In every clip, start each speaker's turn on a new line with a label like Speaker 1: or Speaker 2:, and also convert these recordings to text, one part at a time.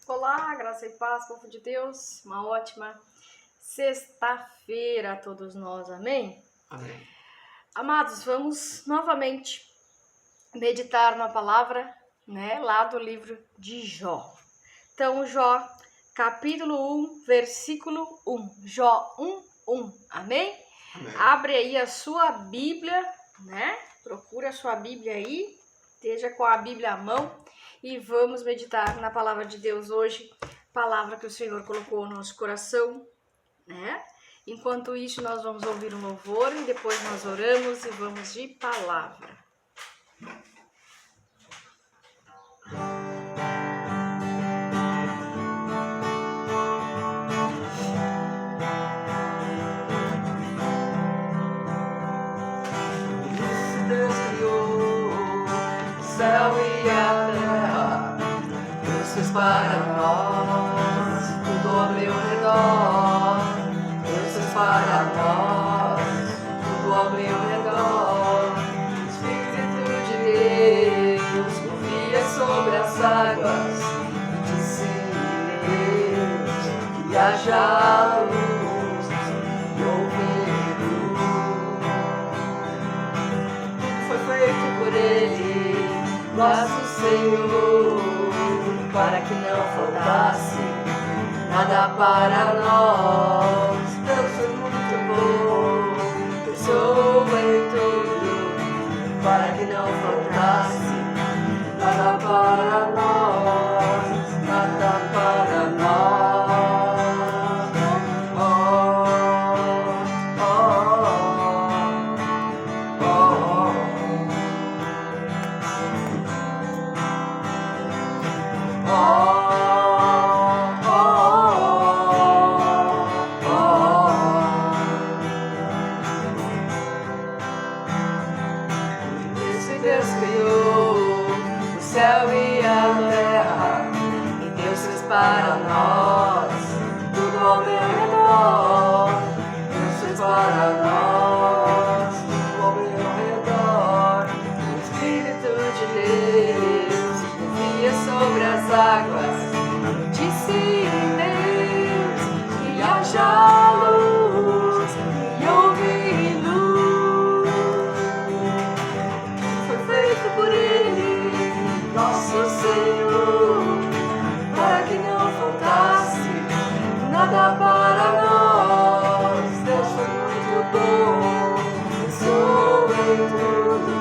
Speaker 1: Olá, graça e paz, povo de Deus, uma ótima sexta-feira a todos nós, amém?
Speaker 2: Amém.
Speaker 1: Amados, vamos novamente meditar na palavra, lá do livro de Jó. Então, Jó, capítulo 1, versículo 1, Jó 1, amém?
Speaker 2: Amém.
Speaker 1: Abre aí a sua Bíblia, Procura a sua Bíblia aí, esteja com a Bíblia à mão e vamos meditar na palavra de Deus hoje, palavra que o Senhor colocou no nosso coração, Enquanto isso, nós vamos ouvir um louvor e depois nós oramos e vamos de palavra.
Speaker 2: Deus criou o céu e a terra, Deus fez para nós tudo ao meu redor. Deus fez para nós tudo ao meu redor. O Espírito de Deus movia sobre as águas e disse Deus que haja luz e houve luz. Foi feito por Ele, nosso Senhor, para que não faltasse nada para nós. Deus é muito bom, pensou em tudo, para que não faltasse nada para nós, nada para nós. Deus criou o céu e a terra, e Deus fez para nós tudo ao meu redor. Deus fez para nós tudo ao meu redor. O Espírito de Deus movia sobre as águas, disse Deus que haja luz e houve luz. Foi feito por Ele, nosso Senhor, para que não faltasse nada para nós. Deus foi muito bom, pensou em tudo,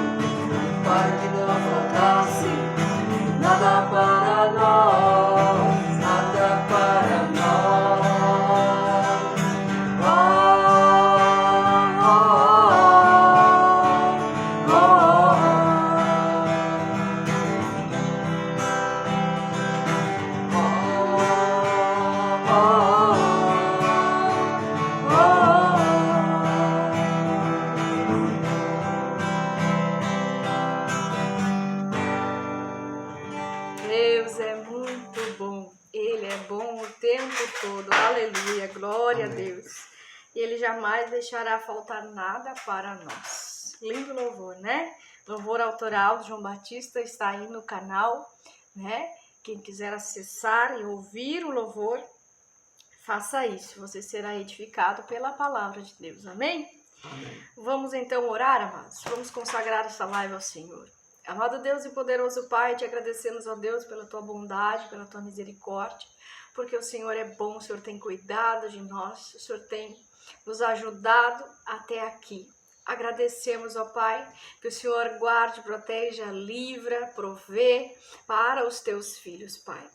Speaker 2: para que não faltasse nada para nós, nada para nós.
Speaker 1: Deus é muito bom, Ele é bom o tempo todo, aleluia, glória a Deus. E Ele jamais deixará faltar nada para nós. Lindo louvor, Louvor autoral de João Batista está aí no canal, Quem quiser acessar e ouvir o louvor, faça isso, você será edificado pela palavra de Deus, amém?
Speaker 2: Amém.
Speaker 1: Vamos então orar, amados, vamos consagrar essa live ao Senhor. Amado Deus e poderoso Pai, te agradecemos, ó Deus, pela tua bondade, pela tua misericórdia, porque o Senhor é bom, o Senhor tem cuidado de nós, o Senhor tem nos ajudado até aqui. Agradecemos, ó Pai, que o Senhor guarde, proteja, livra, provê para os teus filhos, Pai.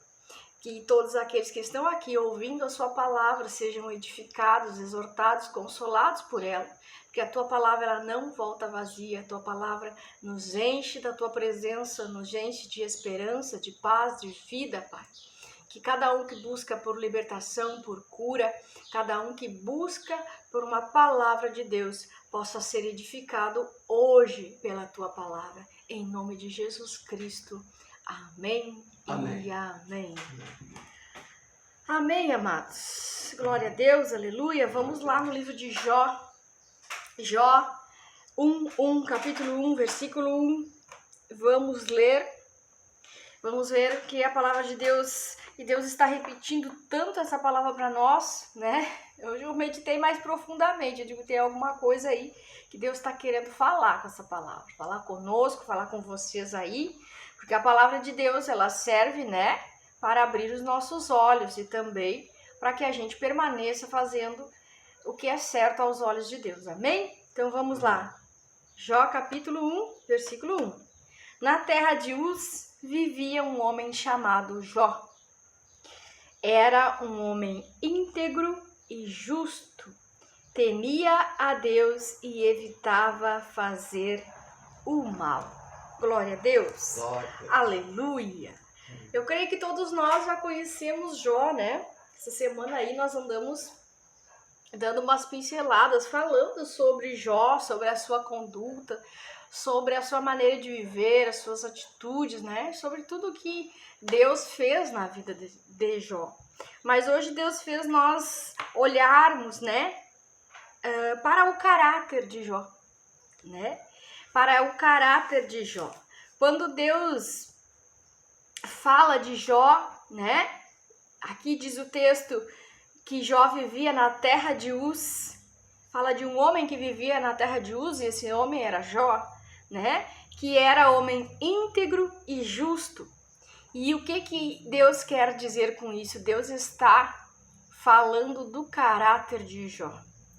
Speaker 1: Que todos aqueles que estão aqui ouvindo a sua palavra sejam edificados, exortados, consolados por ela. Porque a tua palavra ela não volta vazia, a tua palavra nos enche da tua presença, nos enche de esperança, de paz, de vida, Pai. Que cada um que busca por libertação, por cura, cada um que busca por uma palavra de Deus, possa ser edificado hoje pela tua palavra. Em nome de Jesus Cristo. Amém.
Speaker 2: Amém.
Speaker 1: E amém. Amém, amados. Glória a Deus, aleluia. Vamos lá no livro de Jó. Jó 1, capítulo 1, versículo 1. Vamos ler. Vamos ver que a palavra de Deus E Deus está repetindo tanto essa palavra para nós, né? Hoje eu meditei mais profundamente. Eu digo, tem alguma coisa aí que Deus está querendo falar com essa palavra. Falar conosco, falar com vocês aí. Porque a palavra de Deus, ela serve, né? Para abrir os nossos olhos e também para que a gente permaneça fazendo o que é certo aos olhos de Deus. Amém? Então vamos lá. Jó capítulo 1, versículo 1. Na terra de Uz vivia um homem chamado Jó. Era um homem íntegro e justo, temia a Deus e evitava fazer o mal. Glória a Deus.
Speaker 2: Glória.
Speaker 1: Aleluia. Eu creio que todos nós já conhecemos Jó, né? Essa semana aí nós andamos dando umas pinceladas, falando sobre Jó, sobre a sua conduta, sobre a sua maneira de viver, as suas atitudes, né? Sobre tudo que Deus fez na vida de Jó. Mas hoje Deus fez nós olharmos, né? Para o caráter de Jó, né? Para o caráter de Jó. Quando Deus fala de Jó, né? Aqui diz o texto que Jó vivia na terra de Uz. Fala de um homem que vivia na terra de Uz, e esse homem era Jó, né? Que era homem íntegro e justo. E o que Deus quer dizer com isso? Deus está falando do caráter de Jó.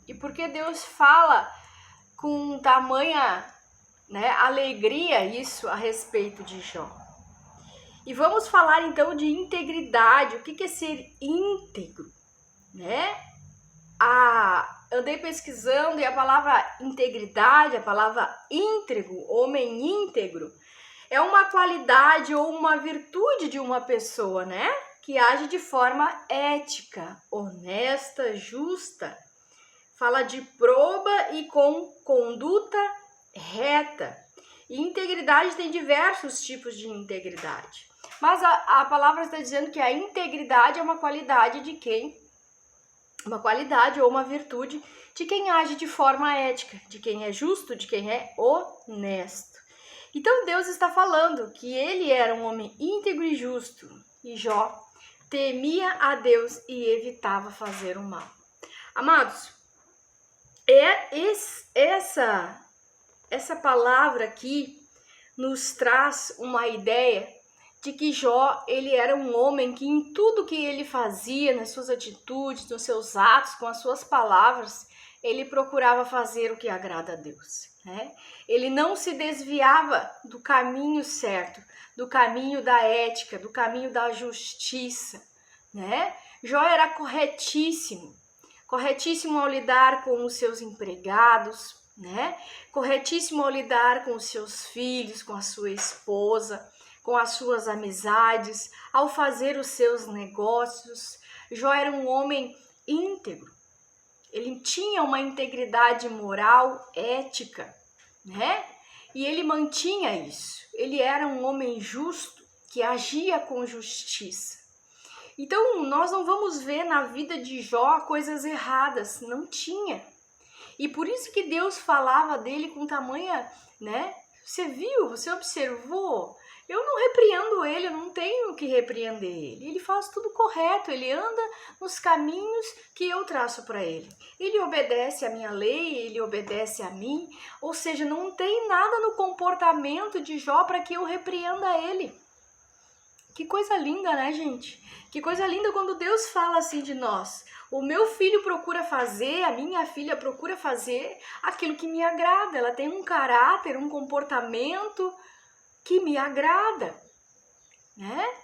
Speaker 1: E por que Deus fala com tamanha, né, alegria isso a respeito de Jó? E vamos falar então de integridade. O que é ser íntegro, né? Andei pesquisando e a palavra integridade, a palavra íntegro, homem íntegro, é uma qualidade ou uma virtude de uma pessoa, né? Que age de forma ética, honesta, justa. Fala de proba e com conduta reta. E integridade tem diversos tipos de integridade. Mas a palavra está dizendo que a integridade é uma qualidade de quem? Uma qualidade ou uma virtude de quem age de forma ética, de quem é justo, de quem é honesto. Então Deus está falando que ele era um homem íntegro e justo, e Jó temia a Deus e evitava fazer o mal. Amados, essa palavra aqui nos traz uma ideia de que Jó, ele era um homem que em tudo que ele fazia, nas suas atitudes, nos seus atos, com as suas palavras, ele procurava fazer o que agrada a Deus, né? Ele não se desviava do caminho certo, do caminho da ética, do caminho da justiça, né? Jó era corretíssimo ao lidar com os seus empregados, né? Corretíssimo ao lidar com os seus filhos, com a sua esposa, com as suas amizades, ao fazer os seus negócios. Jó era um homem íntegro. Ele tinha uma integridade moral, ética, né? E ele mantinha isso. Ele era um homem justo que agia com justiça. Então, nós não vamos ver na vida de Jó coisas erradas, não tinha. E por isso que Deus falava dele com tamanha, né? Você viu, você observou? Eu não repreendo ele, eu não tenho que repreender ele. Ele faz tudo correto, ele anda nos caminhos que eu traço para ele. Ele obedece a minha lei, ele obedece a mim. Ou seja, não tem nada no comportamento de Jó para que eu repreenda ele. Que coisa linda, né, gente? Que coisa linda quando Deus fala assim de nós. O meu filho procura fazer, a minha filha procura fazer aquilo que me agrada. Ela tem um caráter, um comportamento que me agrada, né?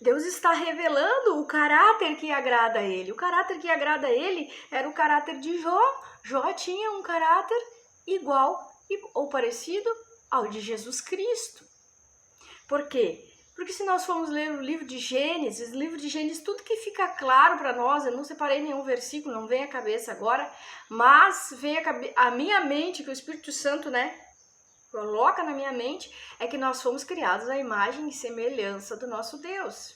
Speaker 1: Deus está revelando o caráter que agrada a ele. O caráter que agrada a ele era o caráter de Jó. Jó tinha um caráter igual ou parecido ao de Jesus Cristo. Por quê? Porque se nós formos ler o livro de Gênesis, tudo que fica claro para nós, eu não separei nenhum versículo, não vem à cabeça agora, mas vem à minha mente, que o Espírito Santo, né, coloca na minha mente, é que nós fomos criados à imagem e semelhança do nosso Deus,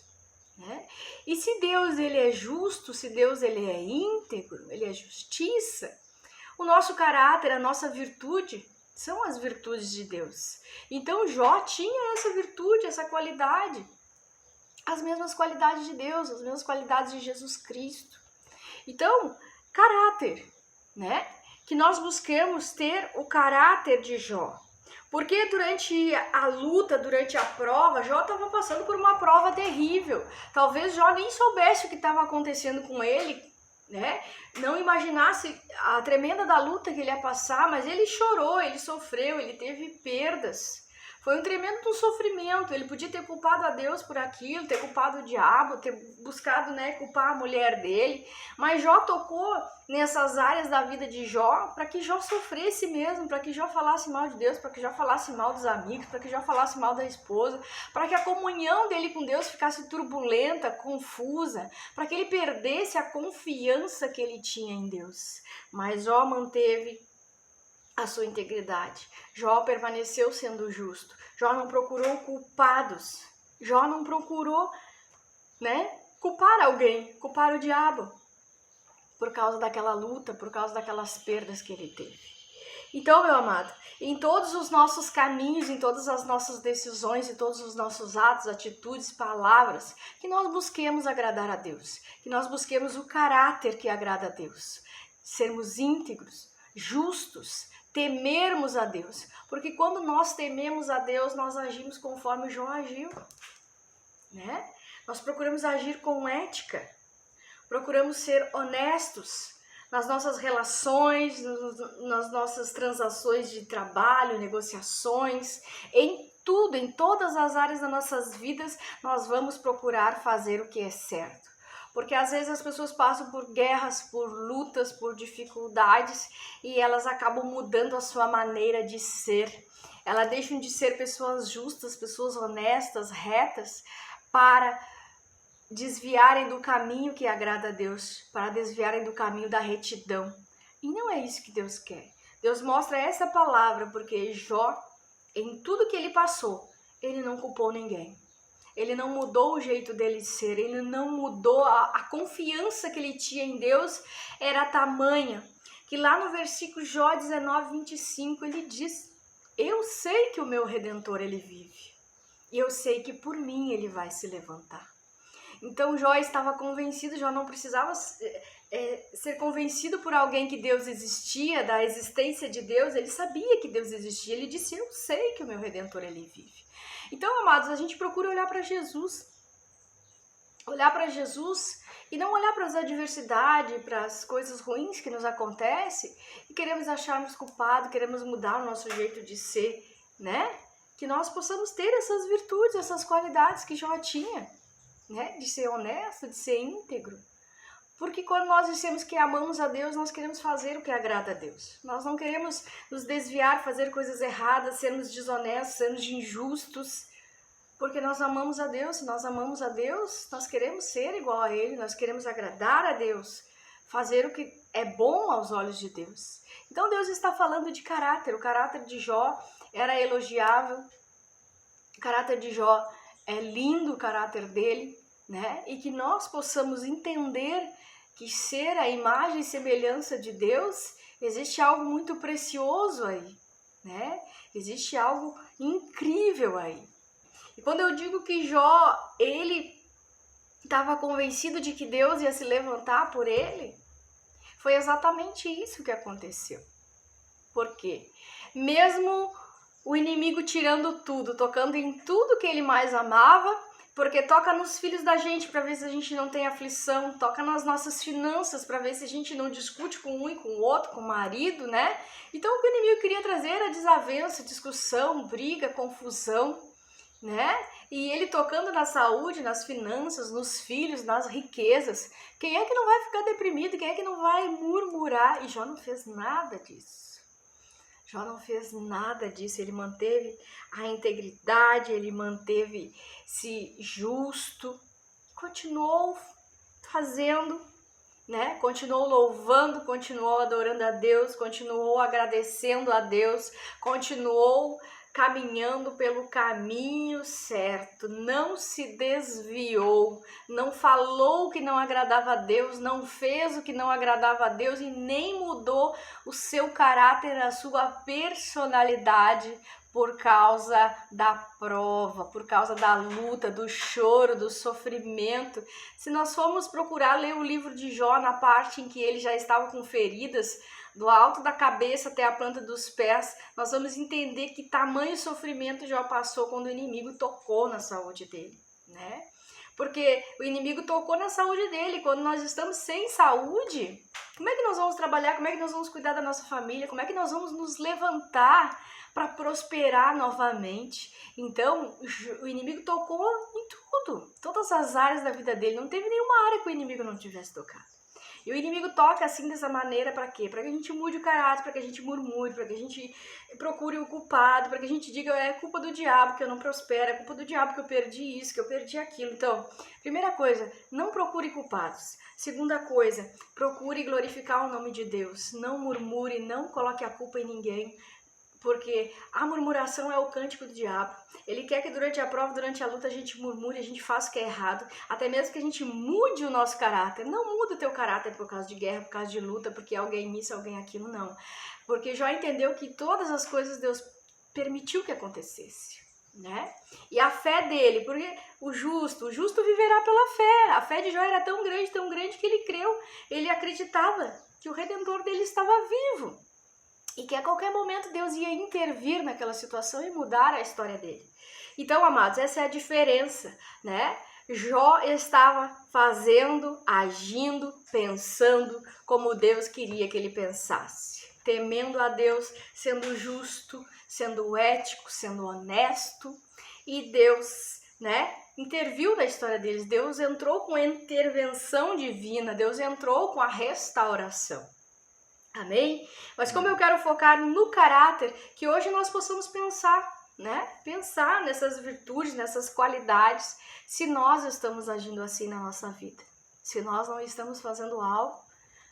Speaker 1: né? E se Deus ele é justo, se Deus ele é íntegro, ele é justiça, o nosso caráter, a nossa virtude, são as virtudes de Deus. Então Jó tinha essa virtude, essa qualidade. as mesmas qualidades de Deus, as mesmas qualidades de Jesus Cristo. Então, caráter, né? Que nós busquemos ter o caráter de Jó. Porque durante a luta, durante a prova, Jó estava passando por uma prova terrível. Talvez Jó nem soubesse o que estava acontecendo com ele, né? Não imaginasse a tremenda da luta que ele ia passar, mas ele chorou, ele sofreu, ele teve perdas. Foi um tremendo sofrimento. Ele podia ter culpado a Deus por aquilo, ter culpado o diabo, ter buscado, né, culpar a mulher dele. Mas Jó tocou nessas áreas da vida de Jó para que Jó sofresse mesmo, para que Jó falasse mal de Deus, para que Jó falasse mal dos amigos, para que Jó falasse mal da esposa, para que a comunhão dele com Deus ficasse turbulenta, confusa, para que ele perdesse a confiança que ele tinha em Deus. Mas Jó manteve a sua integridade. Jó permaneceu sendo justo. Jó não procurou culpados. Jó não procurou, né, culpar alguém, culpar o diabo por causa daquela luta, por causa daquelas perdas que ele teve. Então, meu amado, em todos os nossos caminhos, em todas as nossas decisões, em todos os nossos atos, atitudes, palavras, que nós busquemos agradar a Deus, que nós busquemos o caráter que agrada a Deus, sermos íntegros, justos, temermos a Deus, porque quando nós tememos a Deus, nós agimos conforme Jó agiu, né? Nós procuramos agir com ética, procuramos ser honestos nas nossas relações, nas nossas transações de trabalho, negociações, em tudo, em todas as áreas das nossas vidas, nós vamos procurar fazer o que é certo. Porque às vezes as pessoas passam por guerras, por lutas, por dificuldades e elas acabam mudando a sua maneira de ser. Elas deixam de ser pessoas justas, pessoas honestas, retas, para desviarem do caminho que agrada a Deus, para desviarem do caminho da retidão. E não é isso que Deus quer. Deus mostra essa palavra porque Jó, em tudo que ele passou, ele não culpou ninguém. Ele não mudou o jeito dele ser, ele não mudou a confiança que ele tinha em Deus, era tamanha, que lá no versículo Jó 19, 25, ele diz, eu sei que o meu Redentor ele vive, e eu sei que por mim ele vai se levantar. Então Jó estava convencido, Jó não precisava ser convencido por alguém que Deus existia, da existência de Deus, ele sabia que Deus existia, ele disse, eu sei que o meu Redentor ele vive. Então, amados, a gente procura olhar para Jesus e não olhar para as adversidades, para as coisas ruins que nos acontecem e queremos acharmos culpados, queremos mudar o nosso jeito de ser, né? Que nós possamos ter essas virtudes, essas qualidades que Jó tinha, né? De ser honesto, de ser íntegro. Porque quando nós dissemos que amamos a Deus, nós queremos fazer o que agrada a Deus. Nós não queremos nos desviar, fazer coisas erradas, sermos desonestos, sermos injustos. Porque nós amamos a Deus. Se nós amamos a Deus, nós queremos ser igual a Ele, nós queremos agradar a Deus, fazer o que é bom aos olhos de Deus. Então Deus está falando de caráter. O caráter de Jó era elogiável. O caráter de Jó é lindo, o caráter dele, né? E que nós possamos entender que ser a imagem e semelhança de Deus, existe algo muito precioso aí, né? Existe algo incrível aí. E quando eu digo que Jó, ele estava convencido de que Deus ia se levantar por ele, foi exatamente isso que aconteceu. Por quê? Mesmo o inimigo tirando tudo, tocando em tudo que ele mais amava, porque toca nos filhos da gente para ver se a gente não tem aflição, toca nas nossas finanças para ver se a gente não discute com um e com o outro, com o marido, né? Então o que o inimigo queria trazer era desavença, discussão, briga, confusão, né? E ele tocando na saúde, nas finanças, nos filhos, nas riquezas. Quem é que não vai ficar deprimido? Quem é que não vai murmurar? E Jó não fez nada disso. Jó não fez nada disso, ele manteve a integridade, ele manteve-se justo, continuou fazendo, né? Continuou louvando, continuou adorando a Deus, continuou agradecendo a Deus, continuou caminhando pelo caminho certo, não se desviou, não falou o que não agradava a Deus, não fez o que não agradava a Deus e nem mudou o seu caráter, a sua personalidade por causa da prova, por causa da luta, do choro, do sofrimento. Se nós formos procurar ler o livro de Jó na parte em que ele já estava com feridas, do alto da cabeça até a planta dos pés, nós vamos entender que tamanho sofrimento Jó passou quando o inimigo tocou na saúde dele, né? Porque o inimigo tocou na saúde dele. Quando nós estamos sem saúde, como é que nós vamos trabalhar? Como é que nós vamos cuidar da nossa família? Como é que nós vamos nos levantar para prosperar novamente? Então, o inimigo tocou em tudo, todas as áreas da vida dele. Não teve nenhuma área que o inimigo não tivesse tocado. E o inimigo toca assim dessa maneira para quê? Para que a gente mude o caráter, para que a gente murmure, para que a gente procure o culpado, para que a gente diga é culpa do diabo que eu não prospero, é culpa do diabo que eu perdi isso, que eu perdi aquilo. Então, primeira coisa, não procure culpados. Segunda coisa, procure glorificar o nome de Deus. Não murmure, não coloque a culpa em ninguém. Porque a murmuração é o cântico do diabo. Ele quer que durante a prova, durante a luta, a gente murmure, a gente faça o que é errado. Até mesmo que a gente mude o nosso caráter. Não muda o teu caráter por causa de guerra, por causa de luta, porque alguém isso, alguém aquilo, não. Porque Jó entendeu que todas as coisas Deus permitiu que acontecesse, né? E a fé dele, porque o justo viverá pela fé. A fé de Jó era tão grande que ele creu. Ele acreditava que o Redentor dele estava vivo. E que a qualquer momento Deus ia intervir naquela situação e mudar a história dele. Então, amados, essa é a diferença, né? Jó estava fazendo, agindo, pensando como Deus queria que ele pensasse. Temendo a Deus, sendo justo, sendo ético, sendo honesto. E Deus, né, interviu na história deles. Deus entrou com a intervenção divina. Deus entrou com a restauração. Amém? Mas como eu quero focar no caráter, que hoje nós possamos pensar, né? Pensar nessas virtudes, nessas qualidades, se nós estamos agindo assim na nossa vida. Se nós não estamos fazendo algo,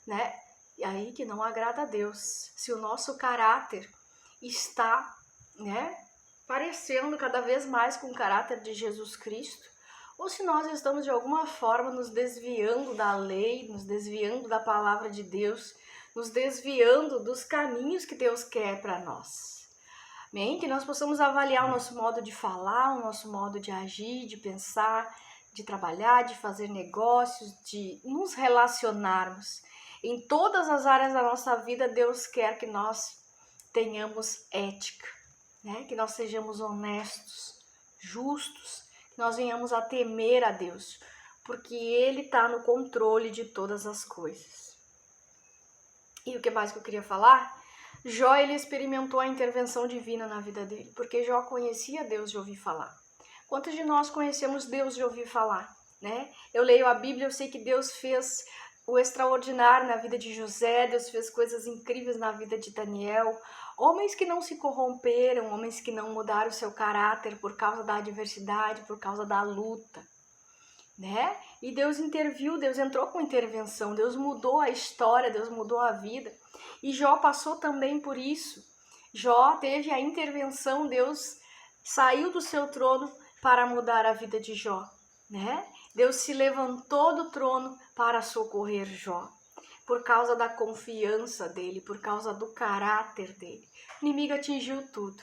Speaker 1: né? E aí que não agrada a Deus. Se o nosso caráter está, né? Parecendo cada vez mais com o caráter de Jesus Cristo, ou se nós estamos de alguma forma nos desviando da lei, nos desviando da palavra de Deus, nos desviando dos caminhos que Deus quer para nós. Amém? Que nós possamos avaliar o nosso modo de falar, o nosso modo de agir, de pensar, de trabalhar, de fazer negócios, de nos relacionarmos. Em todas as áreas da nossa vida, Deus quer que nós tenhamos ética, né? Que nós sejamos honestos, justos, que nós venhamos a temer a Deus, porque Ele está no controle de todas as coisas. E o que mais que eu queria falar? Jó, ele experimentou a intervenção divina na vida dele, porque Jó conhecia Deus de ouvir falar. Quantos de nós conhecemos Deus de ouvir falar, né? Eu leio a Bíblia, eu sei que Deus fez o extraordinário na vida de José, Deus fez coisas incríveis na vida de Daniel, homens que não se corromperam, homens que não mudaram o seu caráter por causa da adversidade, por causa da luta, né? E Deus interviu, Deus entrou com intervenção, Deus mudou a história, Deus mudou a vida. E Jó passou também por isso. Jó teve a intervenção, Deus saiu do seu trono para mudar a vida de Jó, né? Deus se levantou do trono para socorrer Jó, por causa da confiança dele, por causa do caráter dele. O inimigo atingiu tudo,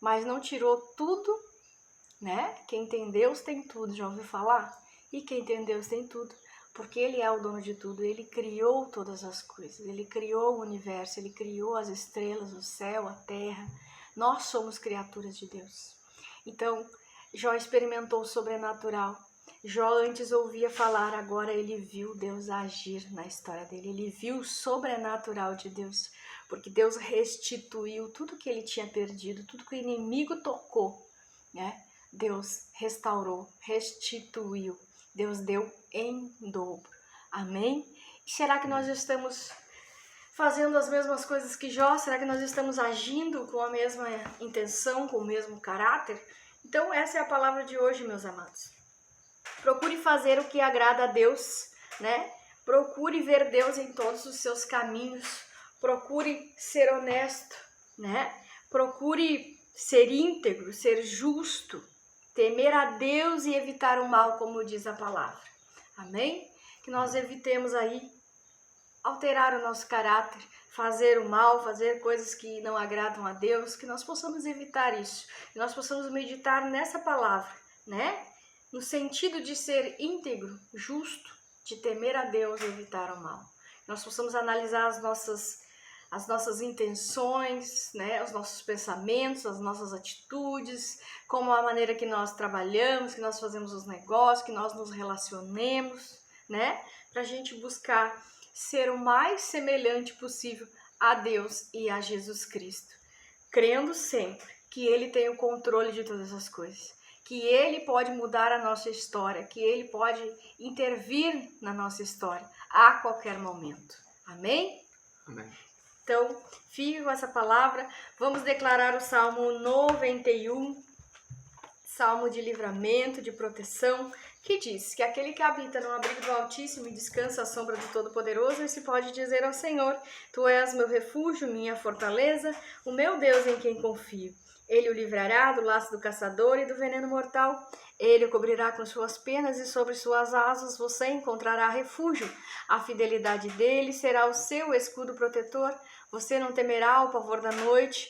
Speaker 1: mas não tirou tudo, né? Quem tem Deus tem tudo, já ouviu falar? E quem tem Deus tem tudo, porque Ele é o dono de tudo, Ele criou todas as coisas, Ele criou o universo, Ele criou as estrelas, o céu, a terra. Nós somos criaturas de Deus. Então, Jó experimentou o sobrenatural. Jó antes ouvia falar, agora ele viu Deus agir na história dele. Ele viu o sobrenatural de Deus, porque Deus restituiu tudo que ele tinha perdido, tudo que o inimigo tocou, né? Deus restaurou, restituiu. Deus deu em dobro. Amém? E será que nós estamos fazendo as mesmas coisas que Jó? Será que nós estamos agindo com a mesma intenção, com o mesmo caráter? Então essa é a palavra de hoje, meus amados. Procure fazer o que agrada a Deus, né? Procure ver Deus em todos os seus caminhos. Procure ser honesto, né? Procure ser íntegro, ser justo, temer a Deus e evitar o mal, como diz a palavra. Amém? Que nós evitemos aí alterar o nosso caráter, fazer o mal, fazer coisas que não agradam a Deus, que nós possamos evitar isso, que nós possamos meditar nessa palavra, né? No sentido de ser íntegro, justo, de temer a Deus e evitar o mal. Nós possamos analisar as nossas intenções, né? Os nossos pensamentos, as nossas atitudes, como a maneira que nós trabalhamos, que nós fazemos os negócios, que nós nos relacionemos, né? Para a gente buscar ser o mais semelhante possível a Deus e a Jesus Cristo, crendo sempre que Ele tem o controle de todas as coisas, que Ele pode mudar a nossa história, que Ele pode intervir na nossa história a qualquer momento. Amém?
Speaker 2: Amém.
Speaker 1: Então, fique com essa palavra. Vamos declarar o Salmo 91, Salmo de livramento, de proteção, que diz que aquele que habita no abrigo do Altíssimo e descansa à sombra do Todo-Poderoso, esse pode dizer ao Senhor: Tu és meu refúgio, minha fortaleza, o meu Deus em quem confio. Ele o livrará do laço do caçador e do veneno mortal. Ele o cobrirá com suas penas e sobre suas asas você encontrará refúgio. A fidelidade dele será o seu escudo protetor. Você não temerá o pavor da noite,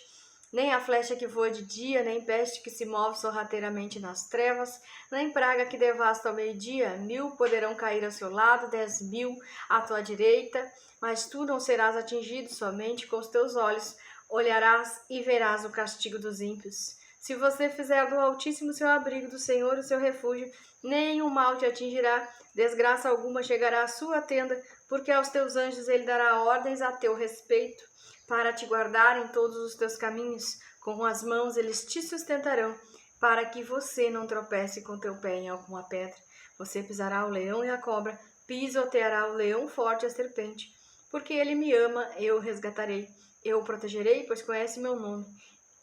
Speaker 1: nem a flecha que voa de dia, nem peste que se move sorrateiramente nas trevas, nem praga que devasta ao meio-dia. 1.000 poderão cair ao seu lado, 10.000 à tua direita, mas tu não serás atingido. Somente com os teus olhos olharás e verás o castigo dos ímpios. Se você fizer do Altíssimo seu abrigo, do Senhor o seu refúgio, nenhum mal te atingirá, desgraça alguma chegará à sua tenda, porque aos teus anjos ele dará ordens a teu respeito, para te guardar em todos os teus caminhos. Com as mãos eles te sustentarão, para que você não tropece com teu pé em alguma pedra. Você pisará o leão e a cobra, pisoteará o leão forte e a serpente. Porque ele me ama, eu o resgatarei. Eu o protegerei, pois conhece meu nome.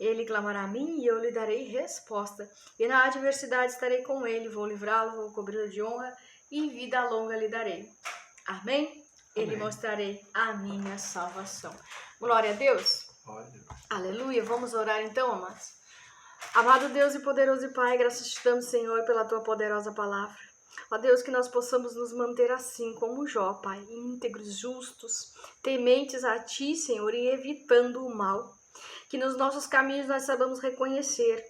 Speaker 1: Ele clamará a mim e eu lhe darei resposta. E na adversidade estarei com ele, vou livrá-lo, vou cobri-lo de honra e vida longa lhe darei. Amém? Ele mostrarei a minha salvação. Glória a Deus. Aleluia. Vamos orar então, amados. Amado Deus e poderoso Pai, graças te damos, Senhor, pela tua poderosa palavra. Ó Deus, que nós possamos nos manter assim como Jó, Pai, íntegros, justos, tementes a Ti, Senhor, e evitando o mal. Que nos nossos caminhos nós saibamos reconhecer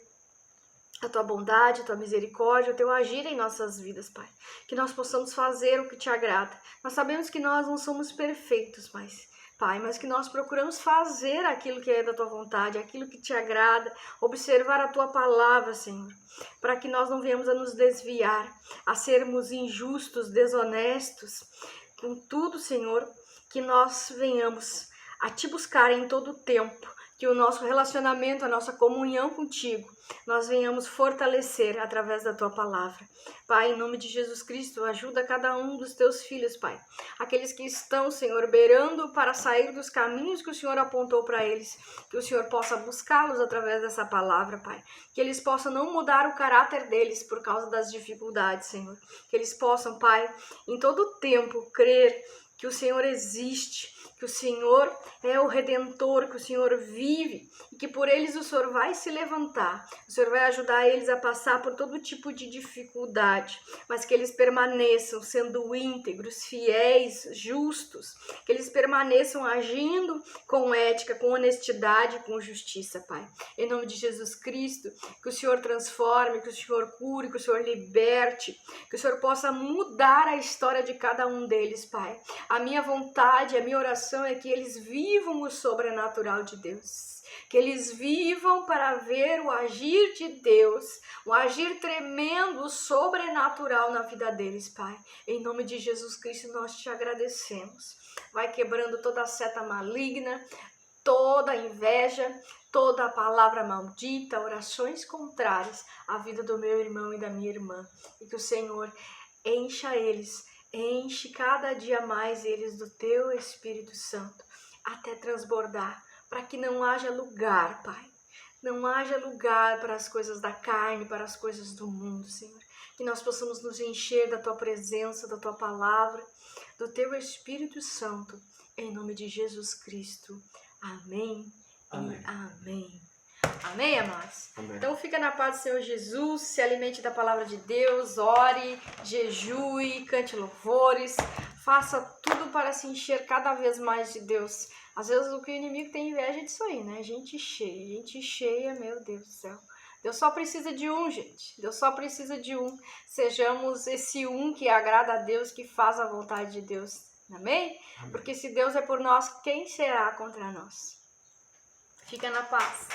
Speaker 1: a Tua bondade, a Tua misericórdia, o Teu agir em nossas vidas, Pai. Que nós possamos fazer o que Te agrada. Nós sabemos que nós não somos perfeitos, Pai, mas que nós procuramos fazer aquilo que é da Tua vontade, aquilo que Te agrada, observar a Tua palavra, Senhor, para que nós não venhamos a nos desviar, a sermos injustos, desonestos. Contudo, Senhor, que nós venhamos a Te buscar em todo o tempo, que o nosso relacionamento, a nossa comunhão contigo, nós venhamos fortalecer através da Tua palavra. Pai, em nome de Jesus Cristo, ajuda cada um dos Teus filhos, Pai. Aqueles que estão, Senhor, beirando para sair dos caminhos que o Senhor apontou para eles, que o Senhor possa buscá-los através dessa palavra, Pai. Que eles possam não mudar o caráter deles por causa das dificuldades, Senhor. Que eles possam, Pai, em todo o tempo, crer que o Senhor existe, que o Senhor é o Redentor, que o Senhor vive e que por eles o Senhor vai se levantar. O Senhor vai ajudar eles a passar por todo tipo de dificuldade, mas que eles permaneçam sendo íntegros, fiéis, justos, que eles permaneçam agindo com ética, com honestidade, com justiça, Pai. Em nome de Jesus Cristo, que o Senhor transforme, que o Senhor cure, que o Senhor liberte, que o Senhor possa mudar a história de cada um deles, Pai. A minha vontade, a minha oração é que eles vivam o sobrenatural de Deus, que eles vivam para ver o agir de Deus, um agir tremendo, sobrenatural na vida deles, Pai. Em nome de Jesus Cristo nós te agradecemos. Vai quebrando toda a seta maligna, toda a inveja, toda a palavra maldita, orações contrárias à vida do meu irmão e da minha irmã, e que o Senhor encha eles, enche cada dia mais eles do Teu Espírito Santo, até transbordar, para que não haja lugar, Pai. Não haja lugar para as coisas da carne, para as coisas do mundo, Senhor. Que nós possamos nos encher da Tua presença, da Tua palavra, do Teu Espírito Santo, em nome de Jesus Cristo. Amém.
Speaker 2: Amém.
Speaker 1: E amém. Amém, amados?
Speaker 3: Amém.
Speaker 1: Então fica na paz do Senhor Jesus, se alimente da palavra de Deus, ore, jejue, cante louvores, faça tudo para se encher cada vez mais de Deus. Às vezes o que o inimigo tem inveja é disso aí, né? Gente cheia, meu Deus do céu. Deus só precisa de um, gente. Deus só precisa de um. Sejamos esse um que agrada a Deus, que faz a vontade de Deus. Amém? Porque se Deus é por nós, quem será contra nós? Fica na paz.